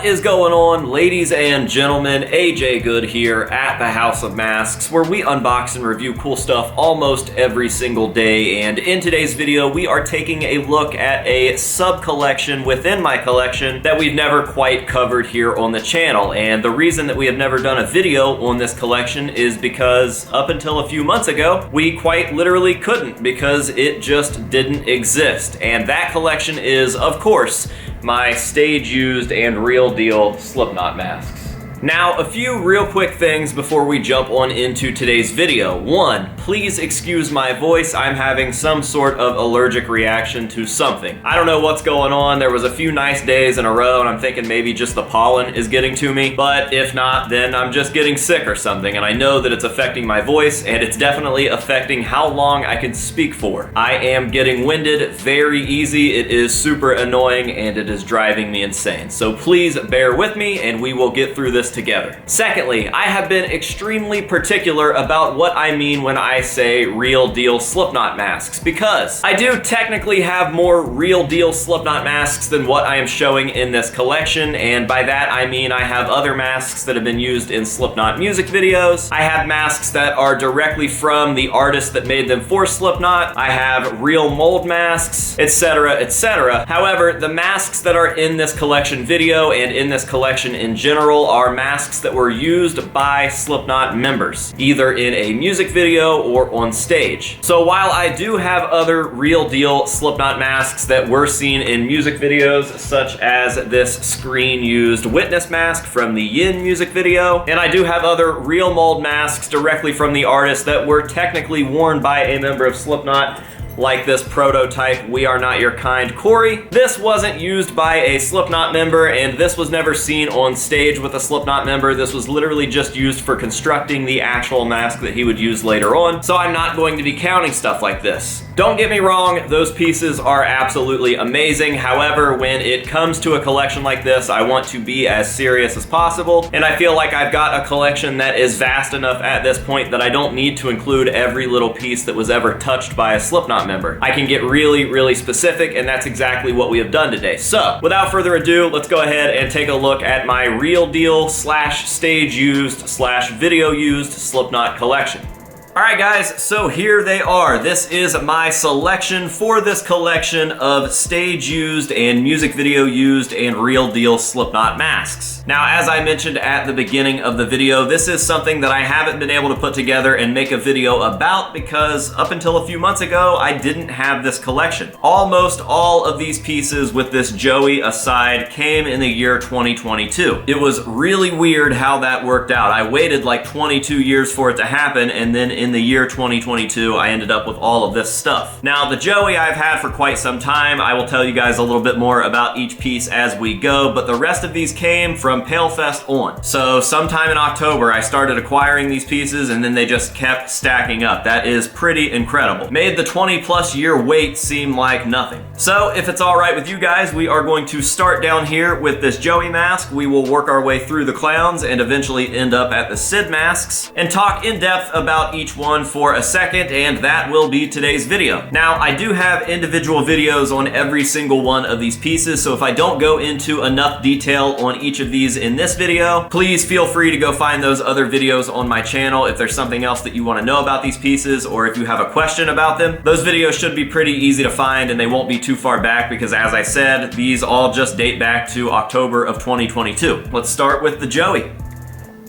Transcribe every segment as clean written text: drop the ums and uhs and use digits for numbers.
What is going on, ladies and gentlemen? AJ Good here at the House of Masks, where we unbox and review cool stuff almost every single day. And in today's video, we are taking a look at a sub-collection within my collection that we've never quite covered here on the channel. And the reason that we have never done a video on this collection is because up until a few months ago, we quite literally couldn't, because it just didn't exist. And that collection is, of course, my stage-used and real-deal Slipknot masks. Now, a few real quick things before we jump on into today's video. One, please excuse my voice. I'm having some sort of allergic reaction to something. I don't know what's going on. There was a few nice days in a row, and I'm thinking maybe just the pollen is getting to me. But if not, then I'm just getting sick or something, and I know that it's affecting my voice, and it's definitely affecting how long I can speak for. I am getting winded very easy. It is super annoying, and it is driving me insane. So please bear with me, and we will get through this together. Secondly, I have been extremely particular about what I mean when I say real deal Slipknot masks, because I do technically have more real deal Slipknot masks than what I am showing in this collection, and by that I mean I have other masks that have been used in Slipknot music videos. I have masks that are directly from the artist that made them for Slipknot. I have real mold masks, etc., etc. However, the masks that are in this collection video and in this collection in general are masks that were used by Slipknot members, either in a music video or on stage. So while I do have other real deal Slipknot masks that were seen in music videos, such as this screen-used Witness mask from the Yin music video, and I do have other real mold masks directly from the artist that were technically worn by a member of Slipknot, like this prototype We Are Not Your Kind Corey. This wasn't used by a Slipknot member, and this was never seen on stage with a Slipknot member. This was literally just used for constructing the actual mask that he would use later on, so I'm not going to be counting stuff like this. Don't get me wrong, those pieces are absolutely amazing. However, when it comes to a collection like this, I want to be as serious as possible, and I feel like I've got a collection that is vast enough at this point that I don't need to include every little piece that was ever touched by a Slipknot member. I can get really, really specific, and that's exactly what we have done today. So, without further ado, let's go ahead and take a look at my real deal slash stage used slash video used Slipknot collection. Alright guys, so here they are. This is my selection for this collection of stage used and music video used and real deal Slipknot masks. Now, as I mentioned at the beginning of the video, this is something that I haven't been able to put together and make a video about because up until a few months ago, I didn't have this collection. Almost all of these pieces, with this Joey aside, came in the year 2022. It was really weird how that worked out. I waited like 22 years for it to happen, and then in the year 2022, I ended up with all of this stuff. Now, the Joey I've had for quite some time. I will tell you guys a little bit more about each piece as we go, but the rest of these came from PaleFest on. So sometime in October, I started acquiring these pieces, and then they just kept stacking up. That is pretty incredible. Made the 20+ year wait seem like nothing. So if it's all right with you guys, we are going to start down here with this Joey mask. We will work our way through the clowns and eventually end up at the Sid masks and talk in depth about each one for a second, and that will be today's video. Now, I do have individual videos on every single one of these pieces, so if I don't go into enough detail on each of these in this video, please feel free to go find those other videos on my channel if there's something else that you want to know about these pieces, or if you have a question about them. Those videos should be pretty easy to find, and they won't be too far back because, as I said, these all just date back to October of 2022. Let's start with the Joey.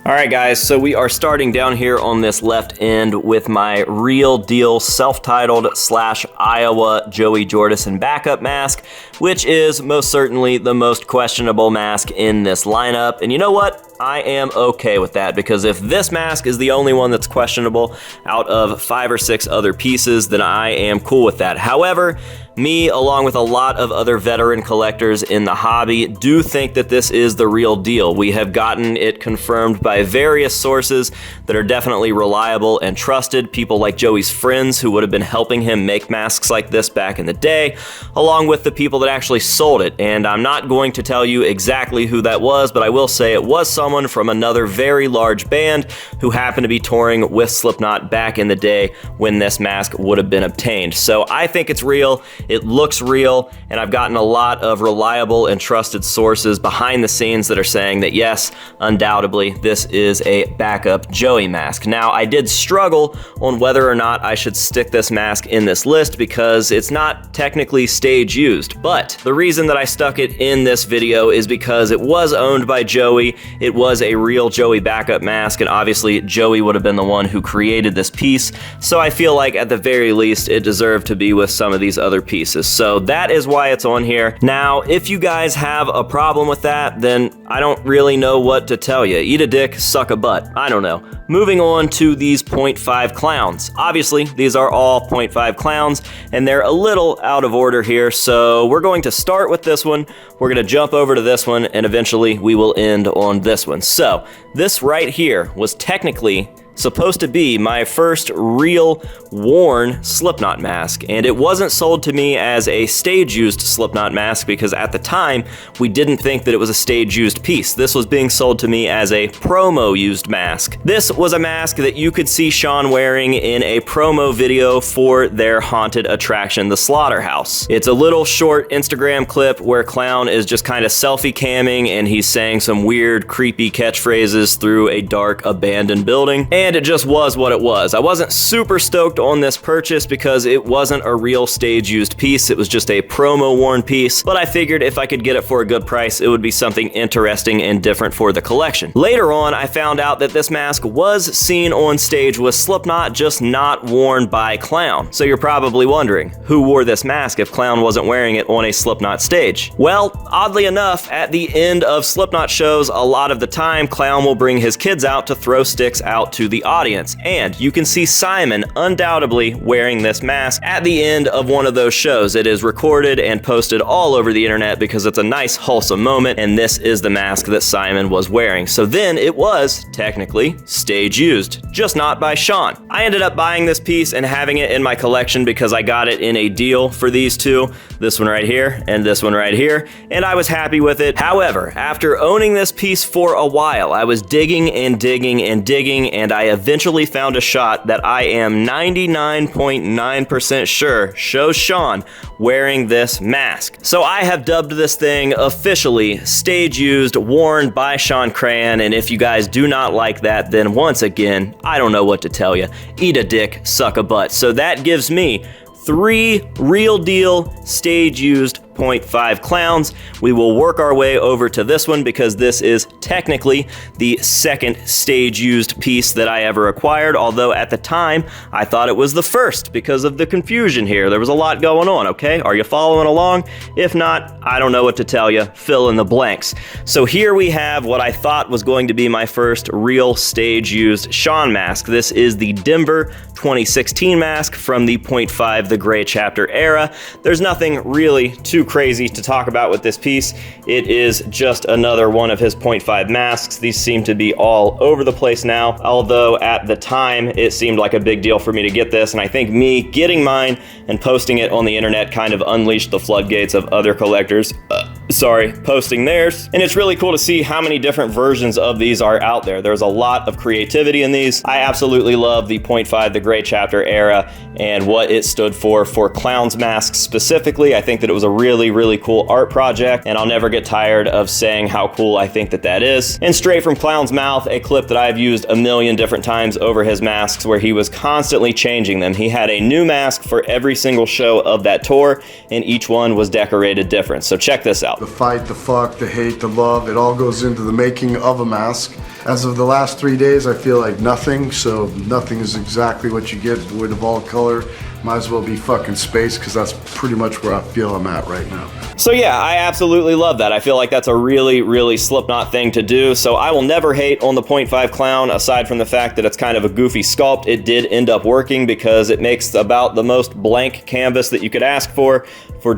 Alright guys, so we are starting down here on this left end with my real deal self-titled slash Iowa Joey Jordison backup mask, which is most certainly the most questionable mask in this lineup. And you know what? I am okay with that, because if this mask is the only one that's questionable out of 5 or 6 other pieces, then I am cool with that. However, me, along with a lot of other veteran collectors in the hobby, do think that this is the real deal. We have gotten it confirmed by various sources that are definitely reliable and trusted, people like Joey's friends who would have been helping him make masks like this back in the day, along with the people that actually sold it. And I'm not going to tell you exactly who that was, but I will say it was someone from another very large band who happened to be touring with Slipknot back in the day when this mask would have been obtained. So I think it's real. It looks real, and I've gotten a lot of reliable and trusted sources behind the scenes that are saying that yes, undoubtedly, this is a backup Joey mask. Now, I did struggle on whether or not I should stick this mask in this list because it's not technically stage used, but the reason that I stuck it in this video is because it was owned by Joey. It was a real Joey backup mask, and obviously Joey would have been the one who created this piece, so I feel like at the very least it deserved to be with some of these other pieces. So that is why it's on here. Now, if you guys have a problem with that, then I don't really know what to tell you. Eat a dick, suck a butt. I don't know. Moving on to these 0.5 clowns. Obviously, these are all 0.5 clowns, and they're a little out of order here, so we're going to start with this one, we're going to jump over to this one, and eventually we will end on this one. So, this right here was technically supposed to be my first real worn Slipknot mask, and it wasn't sold to me as a stage-used Slipknot mask because at the time we didn't think that it was a stage-used piece. This was being sold to me as a promo-used mask. This was a mask that you could see Sean wearing in a promo video for their haunted attraction, the Slaughterhouse. It's a little short Instagram clip where Clown is just kind of selfie camming and he's saying some weird, creepy catchphrases through a dark, abandoned building. And it just was what it was. I wasn't super stoked on this purchase because it wasn't a real stage-used piece. It was just a promo-worn piece, but I figured if I could get it for a good price, it would be something interesting and different for the collection. Later on, I found out that this mask was seen on stage with Slipknot, just not worn by Clown. So you're probably wondering, who wore this mask if Clown wasn't wearing it on a Slipknot stage? Well, oddly enough, at the end of Slipknot shows, a lot of the time, Clown will bring his kids out to throw sticks out to the audience, and you can see Simon undoubtedly wearing this mask at the end of one of those shows. It is recorded and posted all over the internet because it's a nice wholesome moment, and this is the mask that Simon was wearing. So then it was technically stage used, just not by Sean. I ended up buying this piece and having it in my collection because I got it in a deal for these two, this one right here and this one right here, and I was happy with it. However, after owning this piece for a while, I was digging and digging and digging, and I eventually found a shot that I am 99.9% sure shows Sean wearing this mask. So I have dubbed this thing officially stage used, worn by Sean Crahan, and if you guys do not like that, then once again, I don't know what to tell you. Eat a dick, suck a butt. So that gives me 3 real deal stage used 0.5 clowns. We will work our way over to this one because this is technically the second stage used piece that I ever acquired, although at the time I thought it was the first because of the confusion here. There was a lot going on, okay? Are you following along? If not, I don't know what to tell you. Fill in the blanks. So here we have what I thought was going to be my first real stage used Sean mask. This is the Denver 2016 mask from the 0.5 The Gray Chapter era. There's nothing really too crazy to talk about with this piece. It is just another one of his 0.5 masks. These seem to be all over the place now, although at the time it seemed like a big deal for me to get this, and I think me getting mine and posting it on the internet kind of unleashed the floodgates of other collectors posting theirs. And it's really cool to see how many different versions of these are out there. There's a lot of creativity in these. I absolutely love the 0.5 The Gray Chapter era and what it stood for clowns masks specifically. I think that it was a really cool art project, and I'll never get tired of saying how cool I think that is. And straight from Clown's mouth, a clip that I've used a million different times over his masks where he was constantly changing them. He had a new mask for every single show of that tour, and each one was decorated different. So check this out. The fight, the fuck, the hate, the love, it all goes into the making of a mask. As of the last 3 days, I feel like nothing, so nothing is exactly what you get, void of all color. Might as well be fucking space, because that's pretty much where I feel I'm at right now. So yeah, I absolutely love that. I feel like that's a really Slipknot thing to do, so I will never hate on the 0.5 clown, aside from the fact that it's kind of a goofy sculpt. It did end up working because it makes about the most blank canvas that you could ask for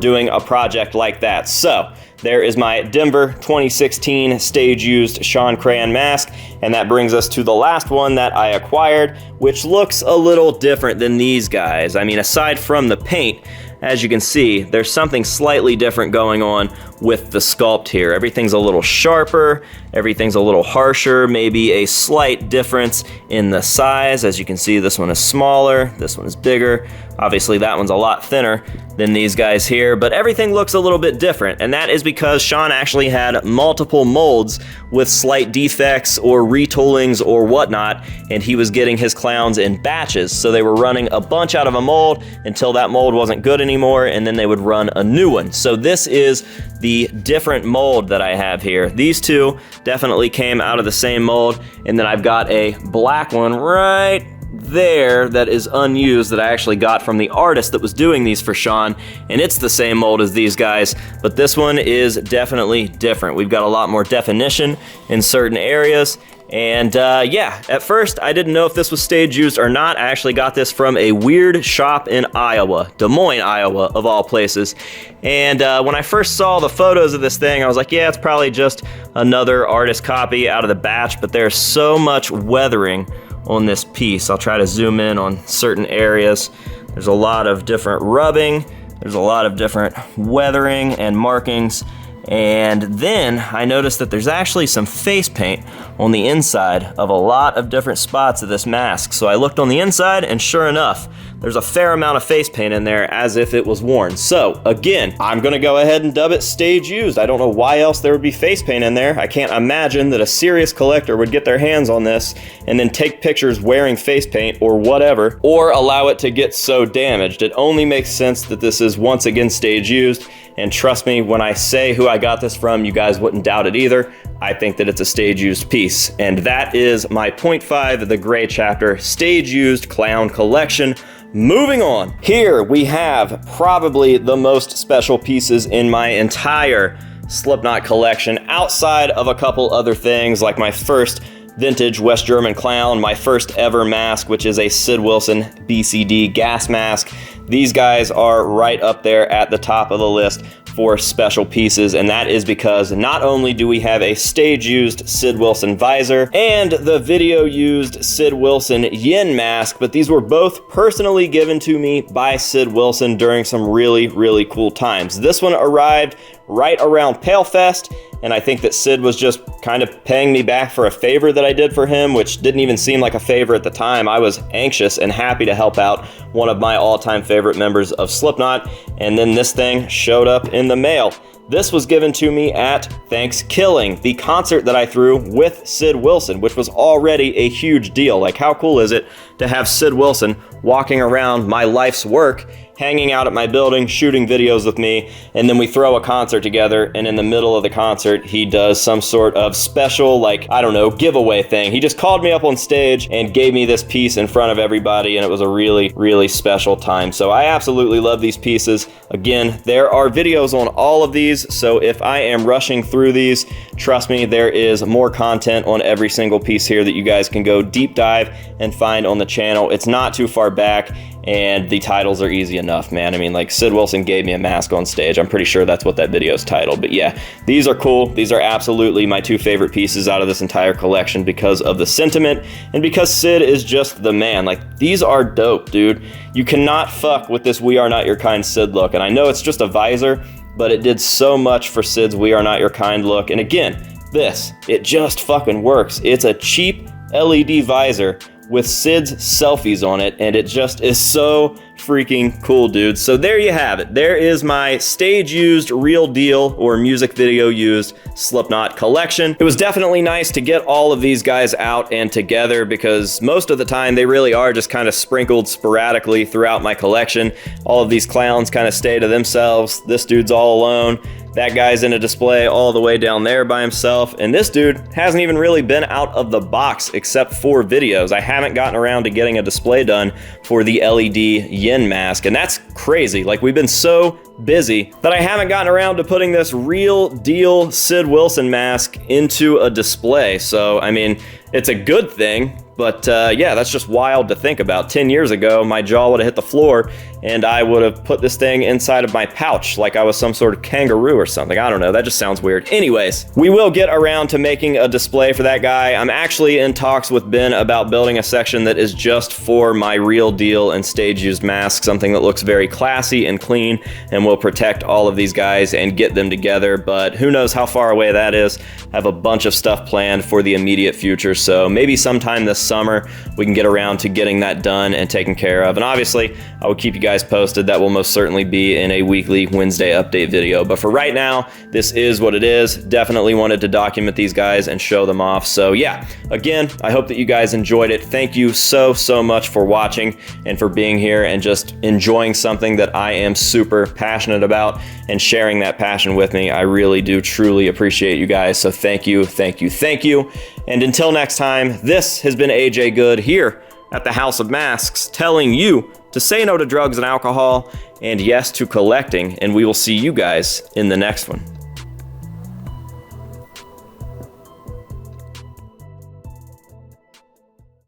doing a project like that. So there is my Denver 2016 stage-used Sean Crahan mask, and that brings us to the last one that I acquired, which looks a little different than these guys. I mean, aside from the paint, as you can see, there's something slightly different going on with the sculpt here. Everything's a little sharper, everything's a little harsher, maybe a slight difference in the size. As you can see, this one is smaller, this one is bigger. Obviously that one's a lot thinner than these guys here, but everything looks a little bit different, and that is because Sean actually had multiple molds with slight defects or retoolings or whatnot, and he was getting his clowns in batches. So they were running a bunch out of a mold until that mold wasn't good anymore, and then they would run a new one. So this is the different mold that I have here. These two definitely came out of the same mold, and then I've got a black one right there that is unused that I actually got from the artist that was doing these for Sean, and it's the same mold as these guys, but this one is definitely different. We've got a lot more definition in certain areas, and yeah, at first I didn't know if this was stage used or not. I actually got this from a weird shop in Iowa, Des Moines, Iowa, of all places, and when I first saw the photos of this thing, I was like, yeah, it's probably just another artist copy out of the batch, but there's so much weathering on this piece. I'll try to zoom in on certain areas. There's a lot of different rubbing, there's a lot of different weathering and markings, and then I noticed that there's actually some face paint on the inside of a lot of different spots of this mask. So I looked on the inside, and sure enough, there's a fair amount of face paint in there as if it was worn. So again, I'm gonna go ahead and dub it stage used. I don't know why else there would be face paint in there. I can't imagine that a serious collector would get their hands on this and then take pictures wearing face paint or whatever, or allow it to get so damaged. It only makes sense that this is once again stage used, and trust me, when I say who I got this from, you guys wouldn't doubt it either. I think that it's a stage used piece, and that is my 0.5 The Gray Chapter stage used clown collection. Moving on, here we have probably the most special pieces in my entire Slipknot collection, outside of a couple other things like my first vintage West German clown, my first ever mask, which is a Sid Wilson BCD gas mask. These guys are right up there at the top of the list for special pieces, and that is because not only do we have a stage-used Sid Wilson visor and the video-used Sid Wilson yin mask, but these were both personally given to me by Sid Wilson during some really, really cool times. This one arrived right around PaleFest, and I think that Sid was just kind of paying me back for a favor that I did for him, which didn't even seem like a favor at the time. I was anxious and happy to help out one of my all-time favorite members of Slipknot, and then this thing showed up in the mail. This was given to me at Thanksgiving, the concert that I threw with Sid Wilson, which was already a huge deal. Like, how cool is it to have Sid Wilson walking around my life's work, hanging out at my building, shooting videos with me, and then we throw a concert together, and in the middle of the concert, he does some sort of special, like, I don't know, giveaway thing. He just called me up on stage and gave me this piece in front of everybody, and it was a really, really special time. So I absolutely love these pieces. Again, there are videos on all of these, so if I am rushing through these, trust me, there is more content on every single piece here that you guys can go deep dive and find on the channel. It's not too far back, and the titles are easy enough, man. I mean, like, Sid Wilson gave me a mask on stage. I'm pretty sure that's what that video is titled. But yeah, these are cool. These are absolutely my two favorite pieces out of this entire collection because of the sentiment and because Sid is just the man. Like, these are dope, dude. You cannot fuck with this We Are Not Your Kind Sid look. And I know it's just a visor, but it did so much for Sid's We Are Not Your Kind look. And again, it just fucking works. It's a cheap LED visor with Sid's selfies on it, and it just is so freaking cool, dude. So there you have it. There is my stage-used, real deal, or music video-used Slipknot collection. It was definitely nice to get all of these guys out and together because most of the time they really are just kind of sprinkled sporadically throughout my collection. All of these clowns kind of stay to themselves. This dude's all alone. That guy's in a display all the way down there by himself, and this dude hasn't even really been out of the box except for videos. I haven't gotten around to getting a display done for the LED yin mask, and that's crazy. Like, we've been so busy that I haven't gotten around to putting this real deal Sid Wilson mask into a display. So, I mean, it's a good thing, but yeah, that's just wild to think about. 10 years ago, my jaw would have hit the floor and I would have put this thing inside of my pouch like I was some sort of kangaroo or something. I don't know, that just sounds weird. Anyways, we will get around to making a display for that guy. I'm actually in talks with Ben about building a section that is just for my real deal and stage used mask, something that looks very classy and clean and will protect all of these guys and get them together, but who knows how far away that is. I have a bunch of stuff planned for the immediate future, so maybe sometime this summer we can get around to getting that done and taken care of. And obviously, I will keep you guys posted. That will most certainly be in a weekly Wednesday update video. But for right now, this is what it is. Definitely wanted to document these guys and show them off. So yeah, again, I hope that you guys enjoyed it. Thank you so much for watching and for being here and just enjoying something that I am super passionate about and sharing that passion with me. I really do truly appreciate you guys. So thank you. And until next time, this has been AJ Good here at the House of Masks, telling you to say no to drugs and alcohol and yes to collecting, and we will see you guys in the next one.